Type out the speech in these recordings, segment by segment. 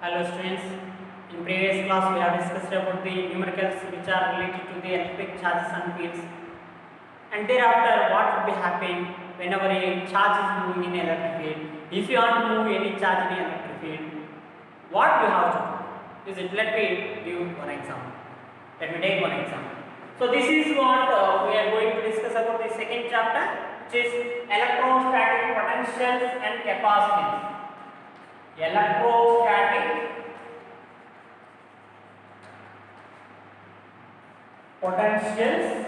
Hello students, in previous class we have discussed about the numericals which are related to the electric charges and fields, and thereafter what would be happening whenever a charge is moving in electric field. If you want to move any charge in electric field, what we have to do? Is it? Let me give one example. Let me take one example. So this is what we are going to discuss about the second chapter, which is electrostatic potentials and capacitance. Electrostatic potentials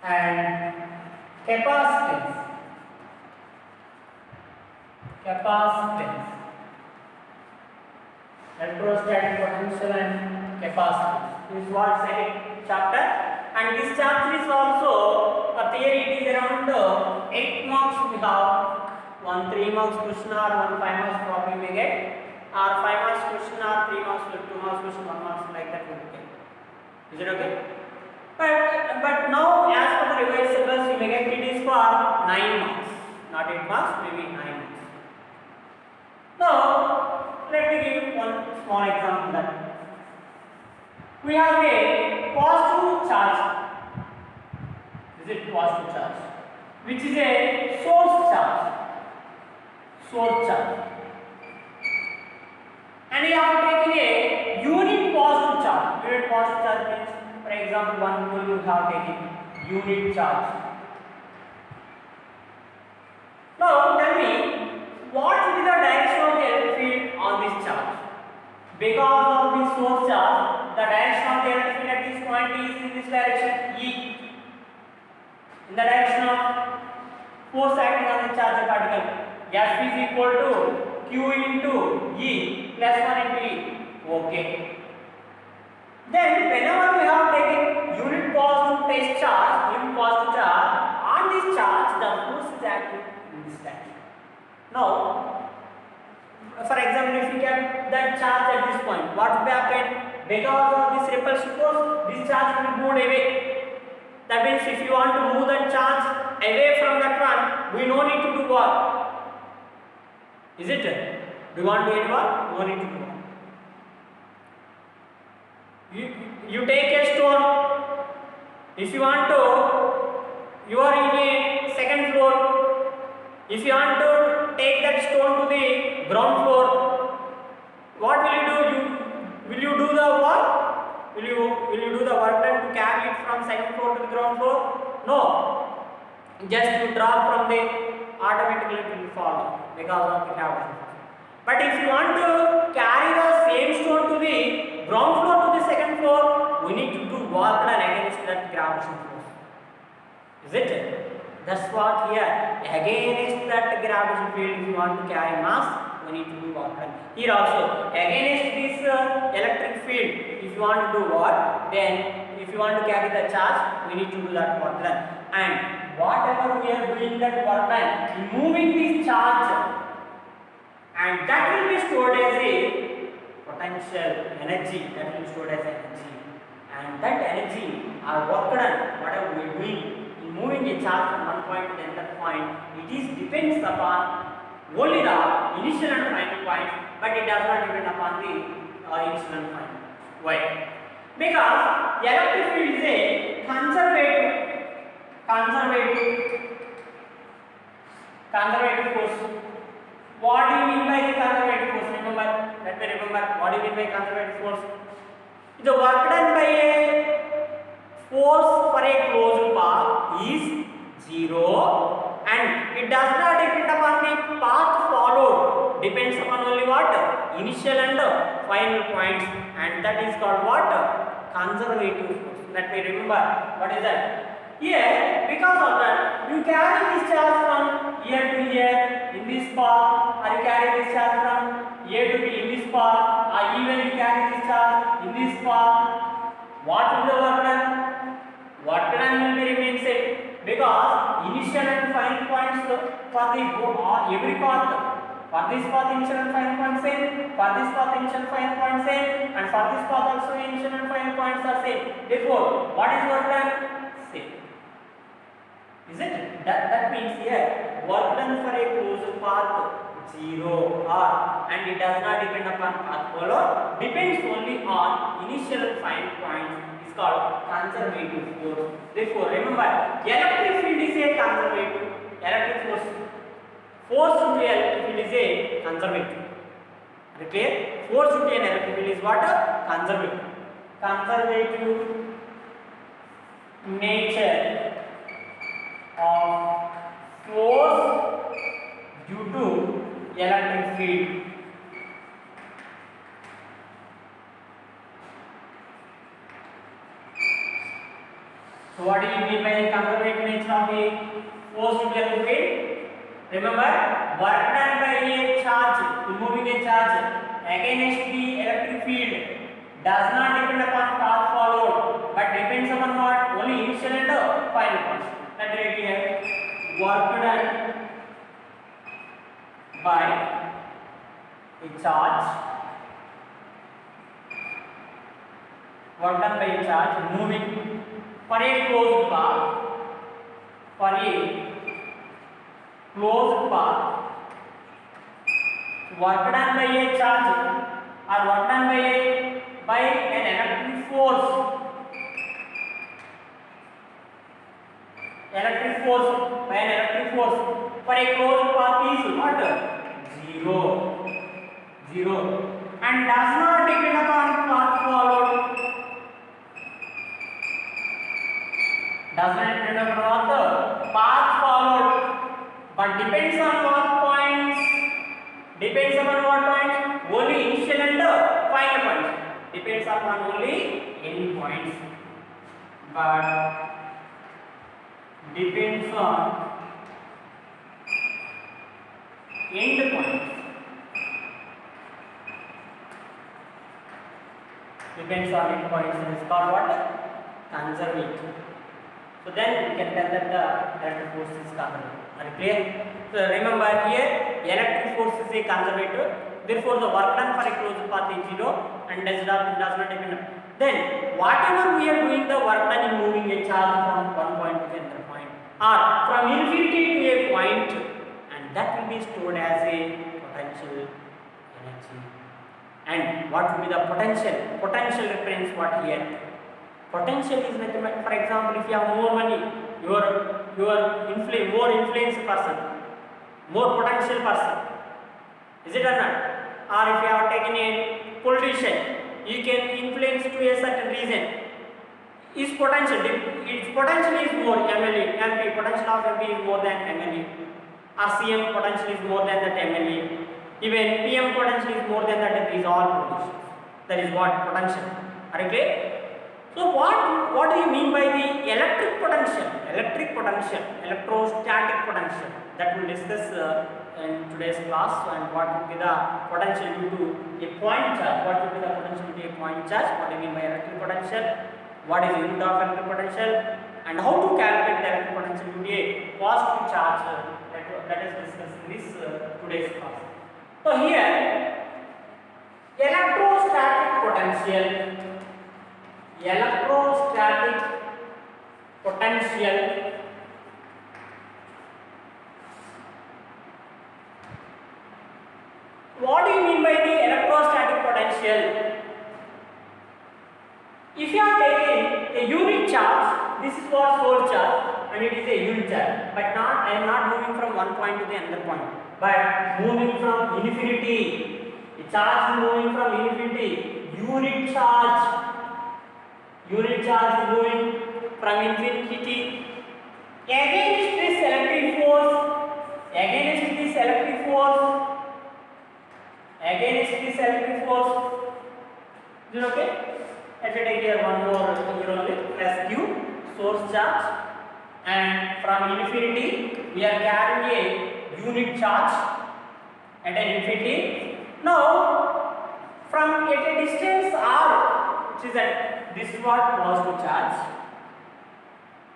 and capacitance. Electrostatic potential and capacitance. This is what second chapter, and this chapter is also a theory. It is around 8 marks we have. One 3 marks question or one 5 marks problem we get, or 5 marks question or 3 marks, 2 marks question, 1 marks, like that we will get. Is it okay? But now as per the revised syllabus you may get it is for 9 marks, not 8 marks, maybe 9 marks. Now let me give one small example that we have a positive charge. Is it positive charge? Which is a source charge. And we have taken a unit positive charge. Unit positive charge means, for example, 1 mole you have taken unit charge. Now tell me, what will be the direction of the electric field on this charge? Because of this source charge, the direction of the electric field at this point is in this direction, E. In the direction of force acting on the charged particle. F is equal to Q into E plus 1 into E. Okay. Then whenever we have taken unit positive charge, on this charge the force is acting in this direction. Now, for example, if you get that charge at this point, what will happen? Because of this repulsive force, this charge will move away. That means if you want to move that charge away from that one, we no need to do what? Is it? Do you want to do what? No need to do what? You take a stone. If you want to, you are in a second floor. If you want to take that stone to the ground floor, what will you do? Will you do the work? Will you do the work done to carry it from second floor to the ground floor? No. Just you drop from there, automatically it will fall because of the gravity. But if you want to carry the same stone to the ground floor to the second floor, we need to do work done against that gravitational force. Is it? That's what here. Against that gravitational field, if you want to carry mass, we need to do work done. Here also, against this electric field, if you want to do work, then if you want to carry the charge, we need to do that work done. And whatever we are doing that work done, moving this charge, and that will be stored as a potential energy, and that energy or work done, whatever we are doing in moving a charge from one point to the other point, it depends upon only the initial and final point, but it does not depend upon the initial and final. Why? Because the electric field is a conservative force. What do you mean by the conservative force? Let me remember. What do you mean by conservative force? The work done by a force for a closed path is 0, and it does not depend upon the path followed. Depends upon only what? Initial and final points, and that is called what? Conservative force. Let me remember. What is that? Here, because of that, you carry this charge from here to here in this path, or you carry this charge from here to be in this path, or even you carry this charge in this path. What will the work done? Work done will be remain same, because initial and final points for the every path. For this path initial and final point same, for this path initial and final point same, and for this path also initial and final points are same. Therefore, what is work done? Same. Is it? That means here work done for a closed path 0 or, and it does not depend upon path followed, depends only on initial find points, is called conservative force. Therefore, remember, electric field is a conservative, electric force to the electric field is a conservative. Okay, force to an electric field is what? Conservative. Conservative nature of force due to electric field. So what do you mean by the conservative nature of the force due to electric field? Remember, work done by a charge, removing a charge against the electric field does not depend upon path followed, but depends upon what? Only initial and final points. Let me write here. Work done by a charge. Work done by a charge moving for a closed path. For a closed path. Work done by a charge or work done by an electric force. Electric force by an electric force for a closed path is what? 0 and does not depend upon path followed. Does not depend upon the path followed, but depends on what points? Depends upon what points? Only initial and final points. Depends upon only end points, but depends on end points. Depends on end points and is called what? Conservative. So then we can tell that the electric force is conservative. Are you clear? So remember here, electric force is a conservative. Therefore, the work done for a closed path is 0 and does not depend on. Then, whatever we are doing, the work done in moving a charge from one point to the other point, or from infinity to a point, and that will be stored as a potential energy. And what will be the potential? Potential represents what here? Potential is nothing but, for example, if you have more money, you are more influenced person, more potential person. Is it or not? Or if you have taken a politician, you can influence to a certain reason. Its potential is more. MLA, MP potential of MP is more than MLA. Or CM potential is more than that MLA. Even PM potential is more than that. These all potentials. That is what potential. Are you clear? So what do you mean by the electric potential? Electric potential, electrostatic potential. That we'll discuss in today's class. And what would be the potential due to a point charge? What would be the potential due to a point charge? What do you mean by electric potential? What is the unit of electric potential? And how to calculate the electric potential due to a positive charge? Let us discuss in this today's class. So here, electrostatic potential. Electrostatic potential what do you mean by the electrostatic potential? If you are taking a unit charge, this is what source charge and it is a unit charge, but I am not moving from one point to the another point, but moving from infinity. A charge is moving from infinity. Unit charge is moving from infinity against this electric force. Is it okay? Let me take here one more here only, plus Q, source charge, and from infinity we are carrying a unit charge at an infinity. Now from at a distance r, which is at this what positive charge,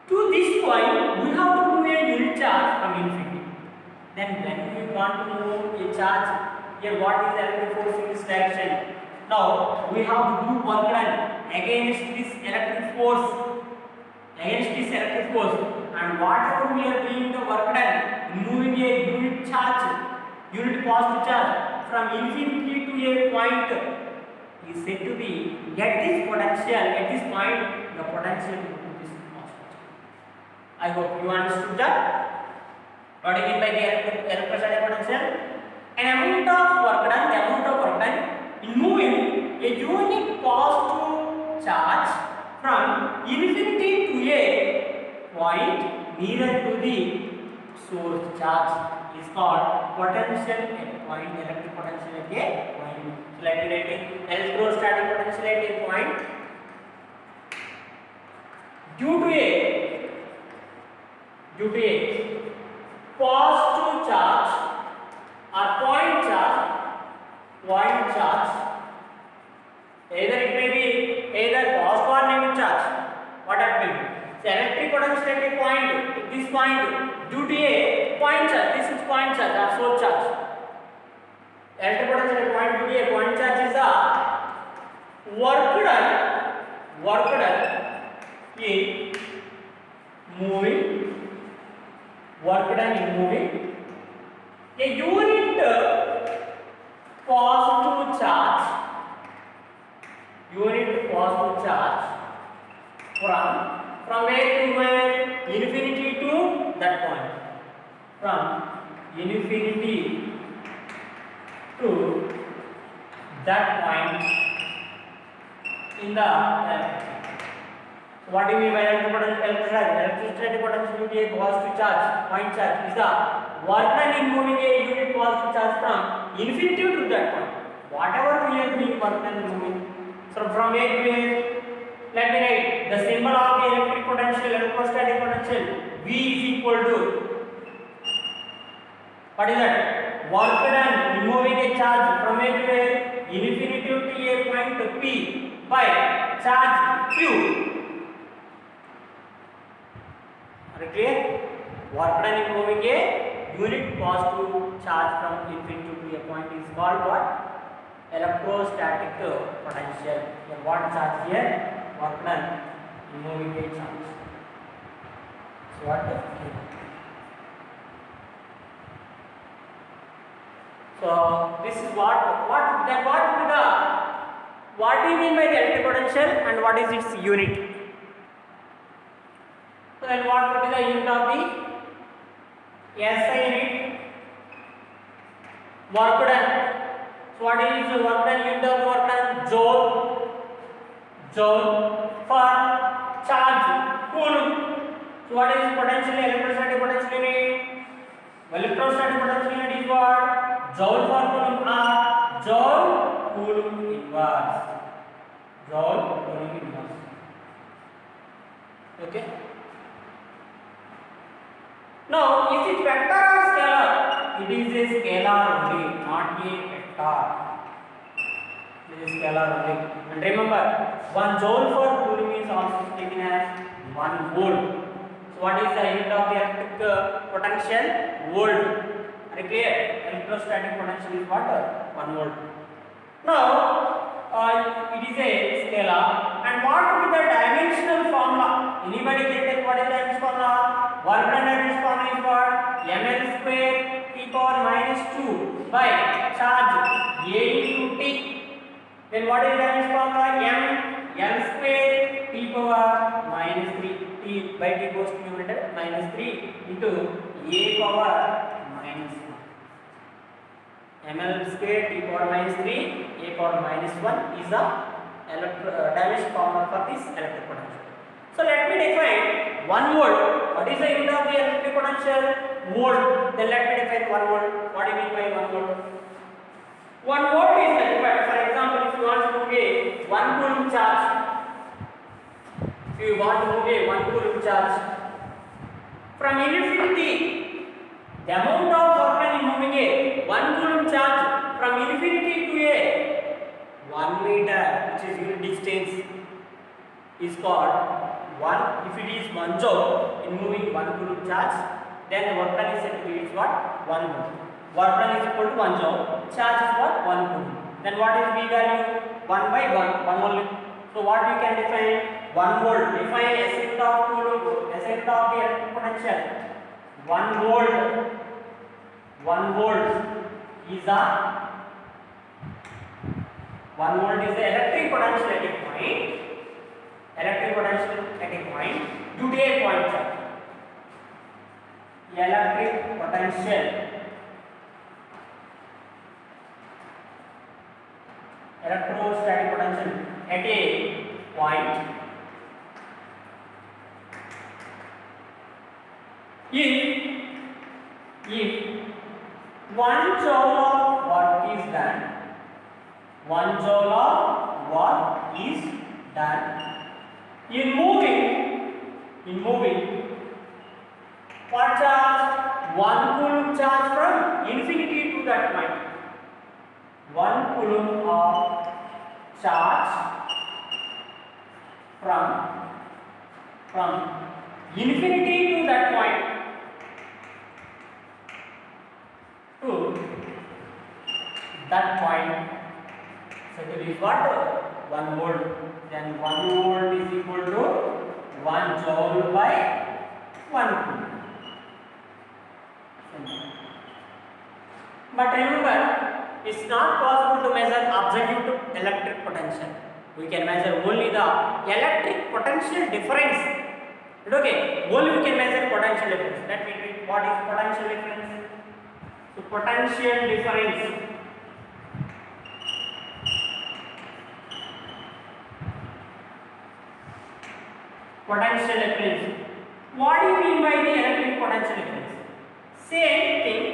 to this point we have to do a unit charge from infinity. Then when we want to move a charge here, what is the electric force in this direction? Now we have to do work done against this electric force, and whatever we are doing the work done, moving a unit charge, unit positive charge from infinity to a point is said to be at this potential, at this point the potential is positive. I hope you understood that. What do you mean by the electrostatic potential? An amount of work done, the amount of work done in moving a unit positive charge from infinity to a point nearer to the source charge is called potential at a point, electric potential at a point. So let me write it. Electrostatic potential at a point due to a positive charge or point charge, either it may be either positive or negative charge. What happened? So electric potential at a point, this point, due to a point charge, this is point charge or source charge. Electric potential at a point due to a point charge is the work done in moving, a unit positive charge from where to where? Infinity to that point. From infinity to that point in the so what do you mean by electrostatic potential due to a positive charge, point charge is the work done in moving a unit positive charge from infinity to that point. Whatever we are doing work done in moving, so from where to where? Let me write the symbol of the electric potential, electrostatic potential. V is equal to, what is that? Work done in moving a charge from where to where? Infinity to a point P by charge Q. Are you clear? Work done in moving a unit positive charge from infinity to a point is called what? Electrostatic potential. And what charge here? Work done in moving a charge. So what? So this is what do you mean by the electric potential and what is its unit? So then what would be the unit of the SI unit? Work done. So what is the work done? Unit of work done? Joule for charge, coulomb. So what is potential? Electrostatic potential unit? Electrostatic potential unit is what? Joule for coulomb or Joule coulomb inverse. Okay. Now, is it vector or scalar? It is a scalar only, not a vector. It is scalar only. And remember, 1 joule for coulomb is also taken as 1 volt. So, what is the unit of the electric potential? Volt. Are you clear? Electrostatic potential is what? 1 volt. Now, it is a scalar. And what will be the dimensional formula? Anybody get it? What is the dimensional formula? Work done dimensional formula is what? ml square t power minus 2 by charge a into t. Then what is the dimensional formula? L square t power minus 3. T by t goes to numerator minus 3 into a power minus 1. ml square t power minus 3 a power minus 1 is the dimensional formula for this electric potential. So let me define 1 volt. What is the unit of the electric potential? Volt. Then let me define 1 volt. What do you mean by 1 volt? 1 volt is nothing but, for example, if you want to move a 1 coulomb charge, from infinity, the amount of work done in moving a 1 coulomb charge from infinity to a 1 meter, which is unit distance, is called 1. If it is 1 joule in moving 1 coulomb charge, then the work done is said to be what? 1 volt. Work done is equal to 1 joule. Charge is what? 1 coulomb. Then what is V value? 1 by 1 only. So what we can define? 1 volt. Define S unit of coulomb, S unit of the electric potential. 1 volt is a 1 volt is the electric potential at a point. Electric potential at a point due to a point charge. Electric potential electrostatic potential at a point if 1 joule of work is done, 1 joule of work is done in moving what charge? 1 coulomb charge from infinity to that point. 1 coulomb of charge from infinity to that point so it is what? 1 volt. Then 1 volt is equal to 1 joule by 1 coulomb. But remember, it's not possible to measure absolute electric potential. We can measure only the electric potential difference. Okay, only we can measure potential difference. Let me read what is potential difference. So potential difference What do you mean by the electric potential difference? Same thing.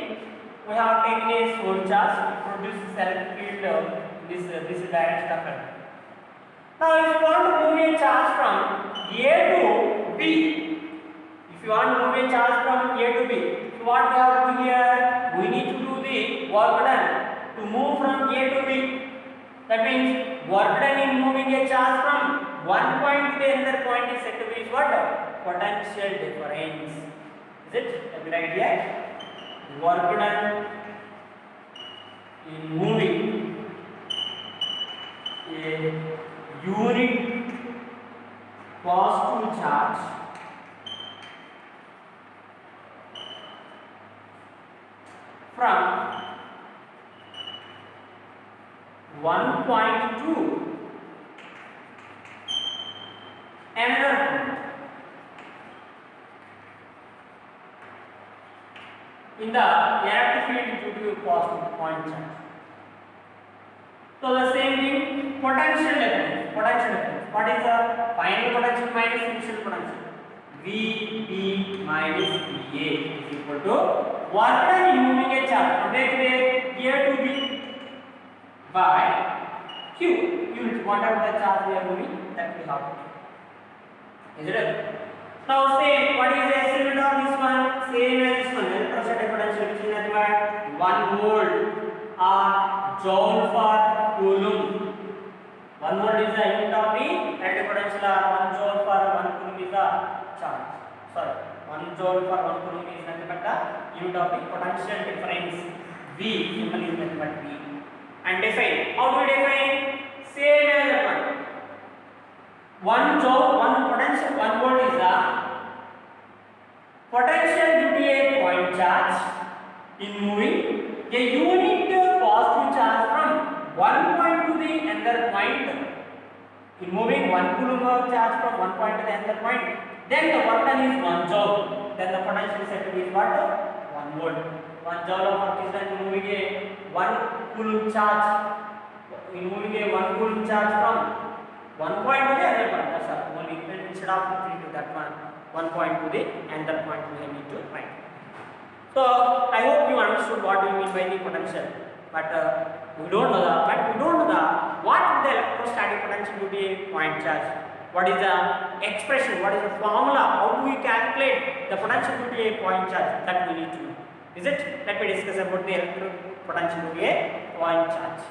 We have taken a source charge to produce electric field this direction of current. Now, if you want to move a charge from A to B, so what we have to do here? We need to do the work done to move from A to B. That means work done in moving a charge from one point to the another point is said to be what? Potential difference. Is it? Have you right here? Work done in moving a unit positive charge from one point to another point. In the electric field due to positive point charge. So the same thing, potential difference. What is the final potential minus initial potential? VB minus VA is equal to work done in moving a charge from A to B by Q unit. Whatever the charge we are moving, that we have to take. Is it? Now same, what is the estimate of this one? Same as this one, electrostatic potential which is nothing but 1 volt or joule per coulomb. 1 volt is the unit of the electric potential or 1 joule per 1 coulomb is the charge. 1 joule per 1 coulomb is nothing but the unit of the potential difference. V symbol is nothing but V. And define. How do we define? Same as that one. 1 joule, 1 potential, 1 volt is the potential due to a point charge in moving a unit positive charge from one point to the another point. In moving 1 coulomb of charge from one point to the another point, then the work done is 1 joule. Then the potential is said to be what? 1 volt. 1 joule of work is done in moving a 1 coulomb charge. In moving a 1 coulomb charge from one point to the other point. That's all. Only instead of referring to that one point to the another point we need to find. So I hope you understood what we mean by the potential. But we don't know what the electrostatic potential to be a point charge. What is the expression? What is the formula? How do we calculate the potential to be a point charge? That we need to know. Is it? Let me discuss about the electric potential to be a point charge.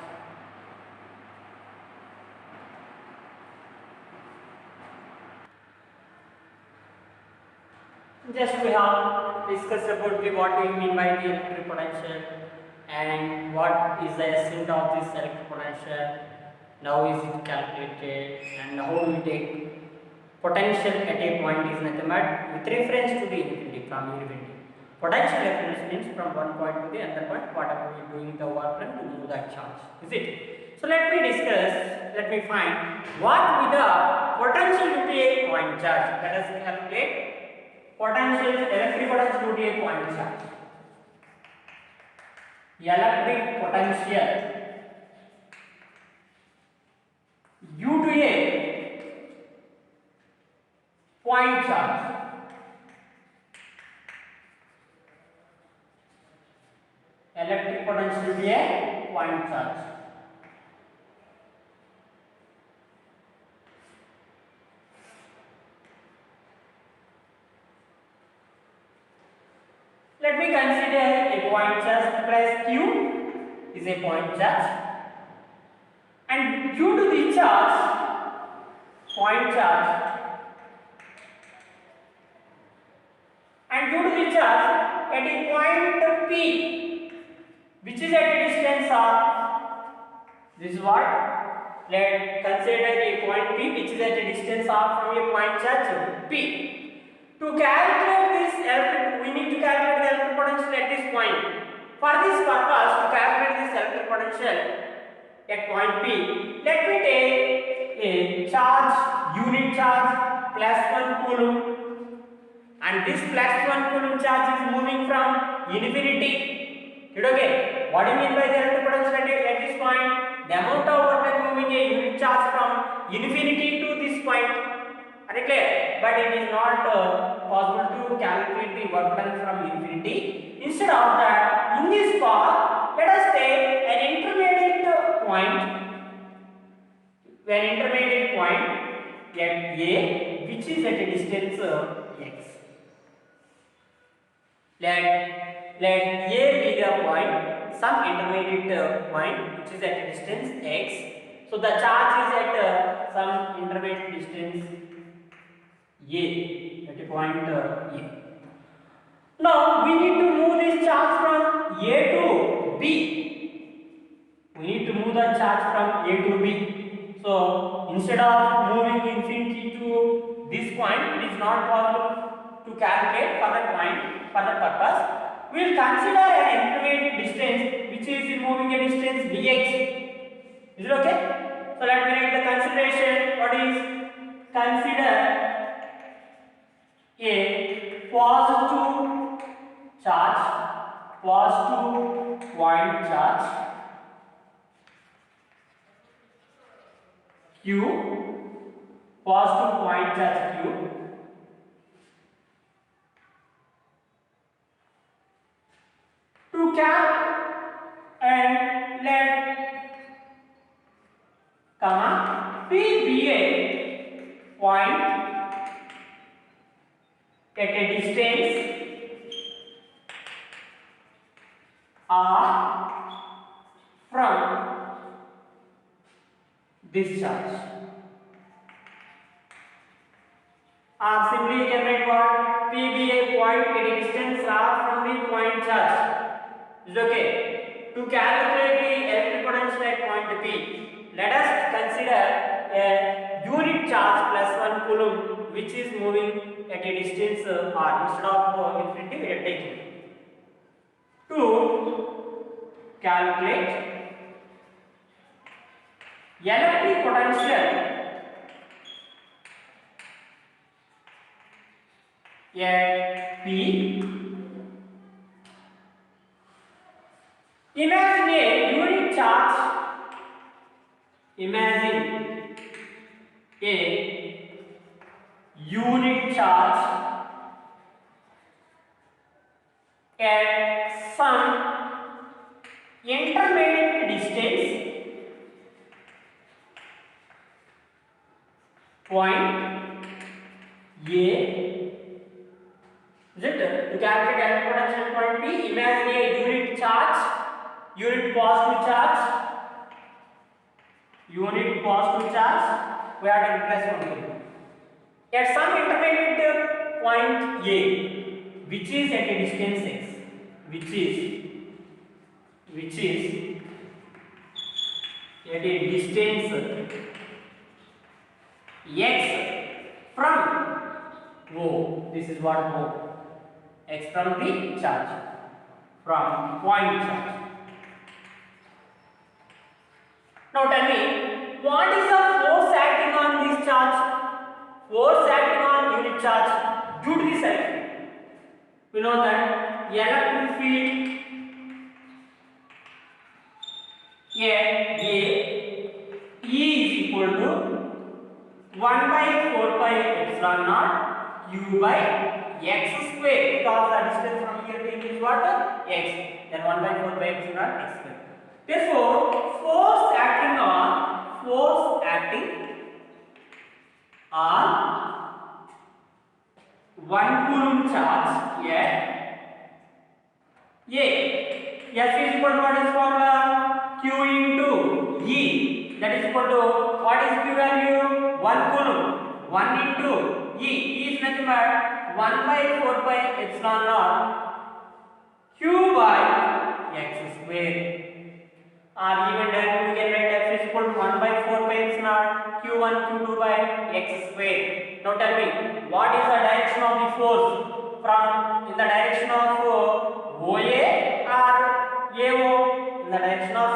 Just we have discussed about what we mean by the electric potential and what is the estimate of this electric potential. Now is it calculated and how do we take potential at a point is nothing but with reference to the infinity from infinity. Potential difference means from one point to the other point, whatever we are doing the work done to move that charge, is it? So let me discuss, let me find what will be the potential due to a point charge. Let us calculate potential, electric potential due to a point charge. Electric potential due to a point charge. Electric potential due to a point charge. Let me consider a point charge plus Q is a point charge, and due to the charge, point charge, and due to the charge at a point P, which is at a distance of, this is what, let's consider a point P which is at a distance of from a point charge P. To calculate this electric, we need to calculate the electric potential at this point. For this purpose, to calculate this electric potential at point P, let me take a charge, unit charge plus 1 coulomb, and this plus 1 coulomb charge is moving from infinity. Okay, what do you mean by the electric potential at this point? The amount of work done moving a unit charge from infinity to this point. Are you clear? But it is not possible to calculate the work done from infinity. Instead of that, in this part, let us take an intermediate point, at A, which is at a distance x. Let A be the point, some intermediate point which is at a distance x. So the charge is at some intermediate distance A, at a point A. Now we need to move this charge from A to B. We need to move the charge from A to B. So instead of moving infinity to this point, it is not possible to calculate for that point. For that purpose, we will consider an intermediate distance which is moving a distance dx. Is it okay? So let me write the consideration. What is consider a positive charge, positive point charge Q, positive point charge Q, to cap and let comma P be a point at a distance R from this charge. Or simply you can write what? P be a point at a distance R from the point charge. Is okay? To calculate the electric potential at point P, let us consider a unit charge plus 1 coulomb which is moving at a distance R. Instead of infinity, we are taking. To calculate electric potential at P, imagine a unit charge, imagine a unit charge at some intermediate distance point A. Is it? To calculate electric potential at point P, imagine a unit charge, unit positive charge, we are taking plus 1 coulomb at some intermediate point A, which is at a distance x, which is at a distance x from O. This is what O. x from the charge, from point charge. Now tell me, what is the force acting on this charge? Force acting on unit charge due to this electric. We know that electric field E is equal to 1 by 4 pi epsilon naught q by x square, because the distance from here to here is what? X. Then 1 by 4 pi epsilon naught x square. Therefore, force acting on one coulomb charge at A. F is equal to what is formula? Q into E. That is equal to what is Q value? 1 coulomb. 1 into E. E is nothing but 1 by 4 pi epsilon naught Q by x square. Or even directly we can write F is equal to 1 by 4 pi epsilon naught Q1 Q2 by x square. Now tell me, what is the direction of the force? From in the direction of OA or AO? In the direction of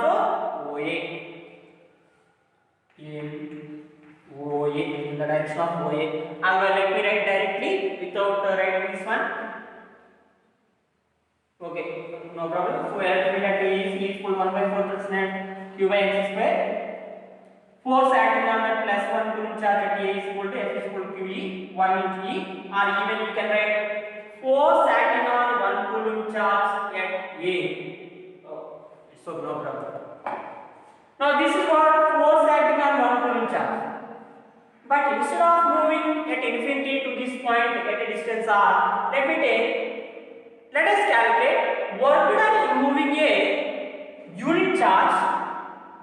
OA. In the direction of OA. Let me write directly without writing this one. Okay, no problem. So electric field at E is equal to 1 by 4% Q by x square. Force acting on that plus 1 coulomb charge at A is equal to F is equal to QE 1 into E, or even you can write force acting on 1 coulomb charge at A. So no problem. Now this is what force acting on 1 coulomb charge. But instead of moving at infinity to this point at a distance r, let us calculate work done in moving a unit charge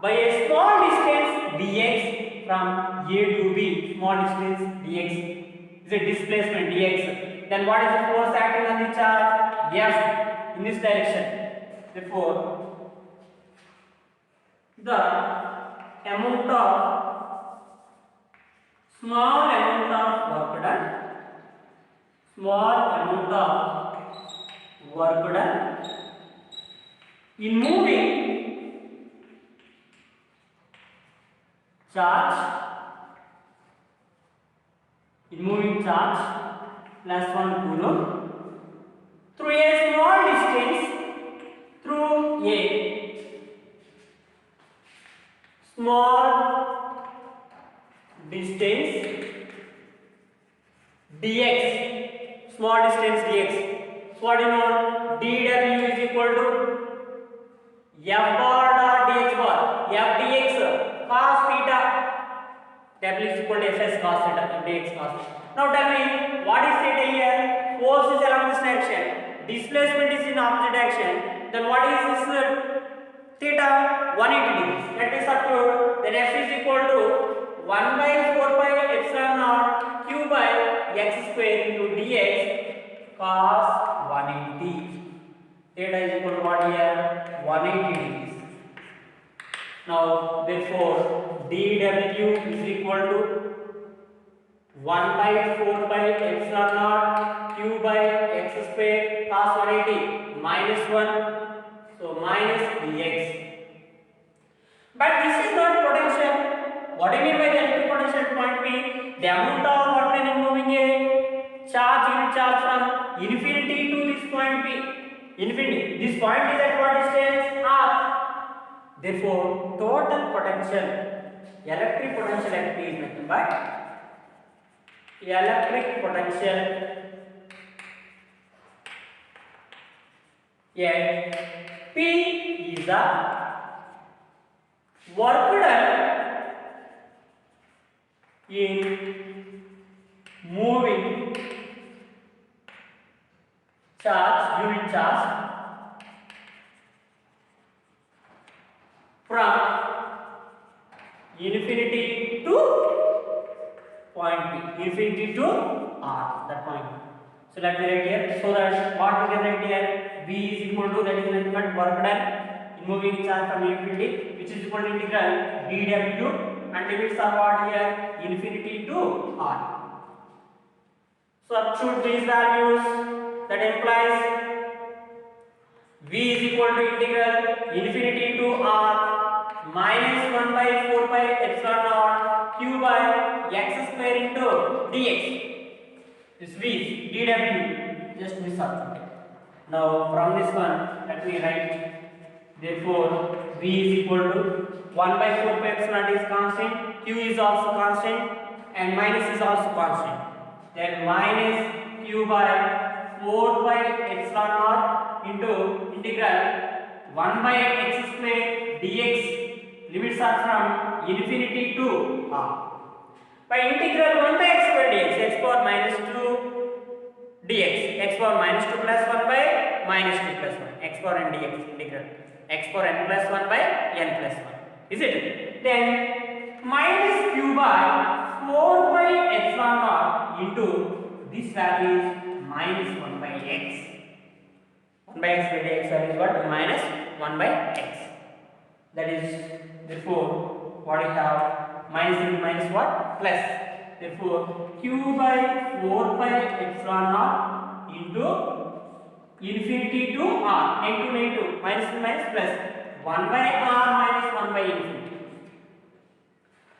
by a small distance dx from A to B. Small distance dx is a displacement dx. Then what is the force acting on the charge? F in this direction. Therefore, the amount of small amount of work done in moving charge plus 1 coulomb through a small distance through a small distance dx. Small distance dx. So what do you know? dw is equal to f bar dot dx bar. F dx cos theta. W is equal to fs cos theta. F dx cos theta. Now tell me, what is theta here? Force is along this direction. Displacement is in opposite direction. Then what is this theta? 180 degrees. Let me substitute. Then f is equal to 1 by 4 pi epsilon naught q by x square into dx cos 180. Theta is equal to what here? 180 degrees. Now therefore dw is equal to 1 by 4 pi epsilon naught q by x square cos 180 minus 1. So minus dx. But this is not potential. What do you mean by the electric potential at point P? The amount of work done in moving a unit charge from infinity to this point P. Infinity. This point is at what distance? R. Therefore, total potential, electric potential at P is nothing but electric potential at P is the work done in moving unit charge from infinity to point P, infinity to R, that point. So let me write here, so that what we can write here, V is equal to, that is nothing but work done in moving charge from infinity, which is equal to integral dw, and limits are what here, infinity to R. Substitute these values. That implies V is equal to integral infinity to R minus 1 by 4 pi epsilon naught q by x square into dx. This V is dw. Just we substitute. Now from this one, let me write. Therefore, V is equal to 1 by 4 pi epsilon naught is constant, q is also constant, and minus is also constant. Then minus q by 4 pi epsilon naught into integral 1 by x square dx. Limits are from infinity to r. By integral 1 by x square dx, x power minus 2 dx, x power minus 2 plus 1 by minus 2 plus 1, x power n dx integral x power n plus 1 by n plus 1. Is it? Then minus q by 4 by epsilon naught into this value is minus 1 by x. 1 by x by dx value is what? Minus 1 by x. That is, therefore, what we have? Minus into minus what? Plus. Therefore, q by 4 pi epsilon naught into infinity to r, negative, minus into minus plus 1 by r minus 1 by infinity.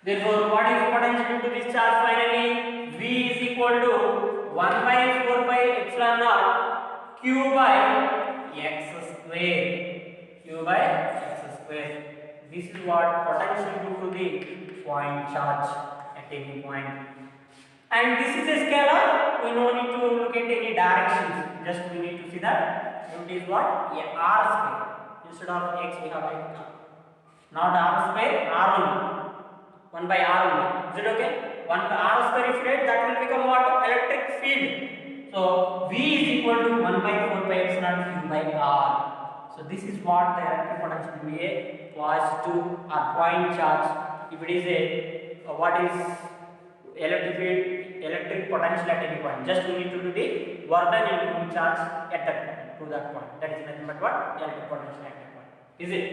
Therefore, what is potential due to this charge finally? V is equal to 1 by 4 pi epsilon naught q by x square. Q by x square. This is what potential due to the point charge at any point. And this is a scalar. We no need to look at any directions. Just we need to see that it is what? A r square. Instead of x we have like not r square, r only. 1 by r only. Is it okay? 1 by r square if read, that will become what? Electric field. So V is equal to 1 by 4 pi epsilon q by r. So this is what the electric potential will be, a positive or point charge. If it is a what is electric field, electric potential at any point. Just we need to do the work done in unit charge at that point, to that point. That is nothing but what? Electric potential at that point. Is it?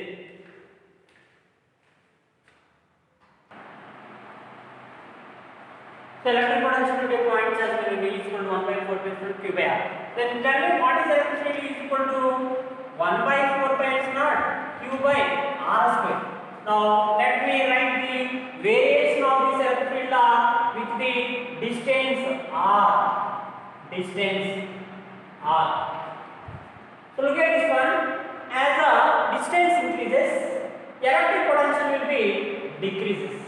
So electric potential to a point charge will be equal to 1 by 4 pi epsilon q by r. Then tell me what is electric field is equal to 1 by 4 pi epsilon q by r square. Now let me write the variation of this electric field law with the distance r. Distance r. So look at this one. As the distance increases, electric potential will be decreases.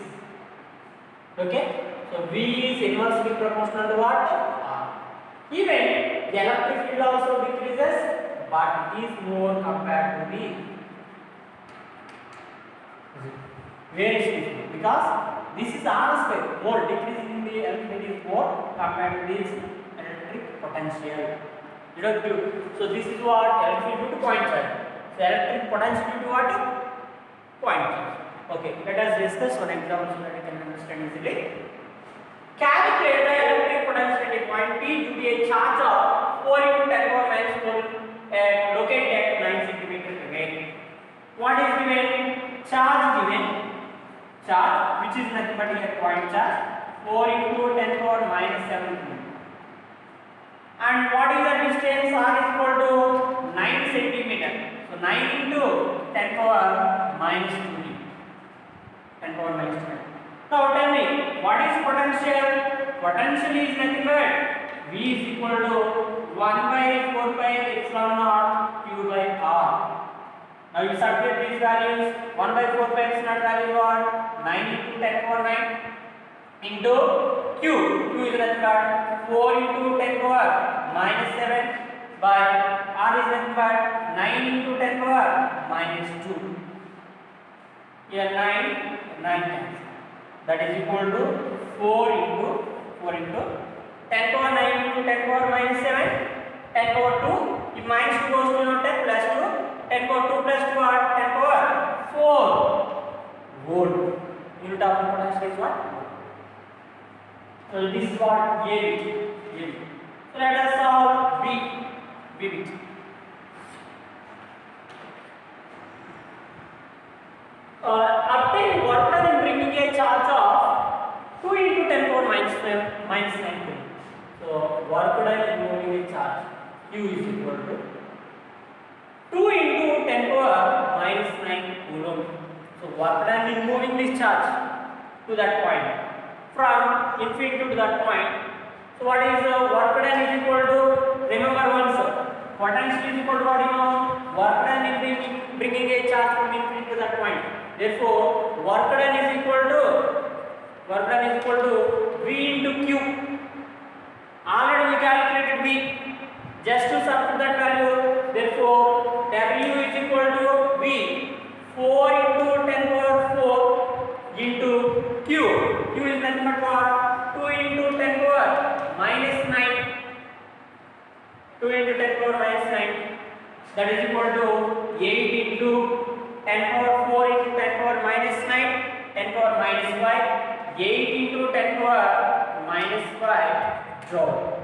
Okay. So V is inversely proportional to what? R. Even the electric field also decreases, but it is more compared to the variation, because this is R square, more decreasing the electric field is more compared to this electric potential. So this is what electric field due to point charge. So electric potential due to what? Point charge. Okay, let us discuss one example so that you can understand easily. Calculate the electric potential at a point P to be a charge of 4 into 10 power minus 4 located at 9 centimeters away. What is given? Charge given. Charge which is nothing but a point charge 4 into 10 power minus 7 meter. And what is the distance? R is equal to 9 centimeter. So 9 into 10 power minus 2 meter. 10 power minus 2 meter. Now tell me, what is potential? Potential is nothing but V is equal to 1 by 4 pi epsilon naught q by r. Now you substitute these values. 1 by 4 pi epsilon value is what? 9 into 10 power 9 into q. Q is nothing but 4 into 10 power minus 7 by r is nothing but 9 into 10 power minus 2. Here 9 times. That is equal to 4 into 10 power 9 into 10 power minus 7, 10 power 2. If minus 2 goes to 10 plus 2, 10 power 2 plus 2 are 10 power 4 volt. Unit of potential is what? So this is what A bit. So let us solve B bit. Obtain work done in bringing a charge of 2 into 10 power minus 9 coulomb. So work done in moving a charge. Q Q is equal to 2 into 10 power minus 9 coulomb. So work done in moving this charge to that point from infinity to that point. So what is work done is equal to, remember once, potential is equal to what you know, work done in bringing a charge from infinity to that point. Therefore work done is equal to V into Q. Already we calculated V. Just to substitute that value, therefore W is equal to V 4 into 10 power 4 into Q. Q is nothing but what? 2 into 10 power minus 9. 2 into 10 power minus 9. That is equal to 8 into 10 power 4 into 10 power minus 9. 10 power minus 5. 8 into 10 power minus 5 joule.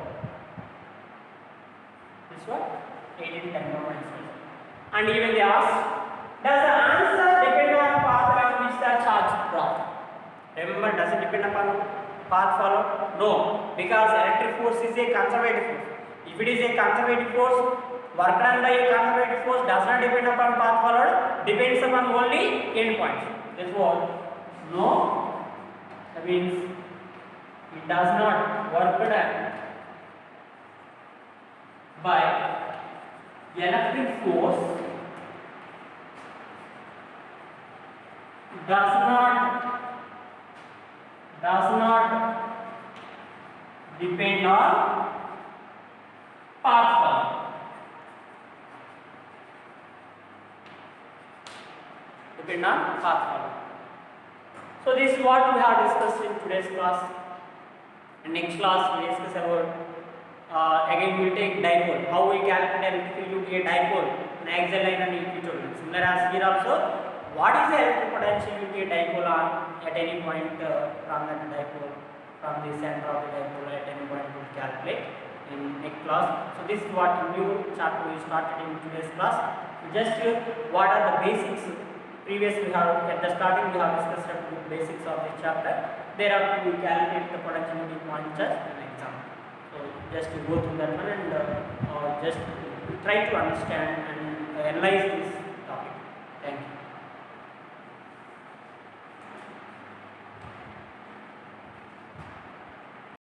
This one 8 into 10 power minus 5. And even they ask, does the answer depend on path along which the charge dropped? Remember, does it depend upon path followed? No, because electric force is a conservative force. If it is a conservative force, work done by a conservative force does not depend upon path followed, depends upon only endpoints. Therefore, no, that means it does not work done by electric force does not depend on path followed. Depend on path followed. So this is what we have discussed in today's class. In next class we discuss about again we will take dipole. How we calculate electric dipole, an axial line and equatorial. Similar as here also. What is the electric potential utility dipole on at any point from that dipole, from the center of the dipole at any point we will calculate in next class. So this is what new chapter we started in today's class. Just what are the basics. Previously we have at the starting we have discussed the basics of this chapter. Thereafter we calculate the potentiality point charge in exam. So just to go through that one and just try to understand and analyze this topic. Thank you.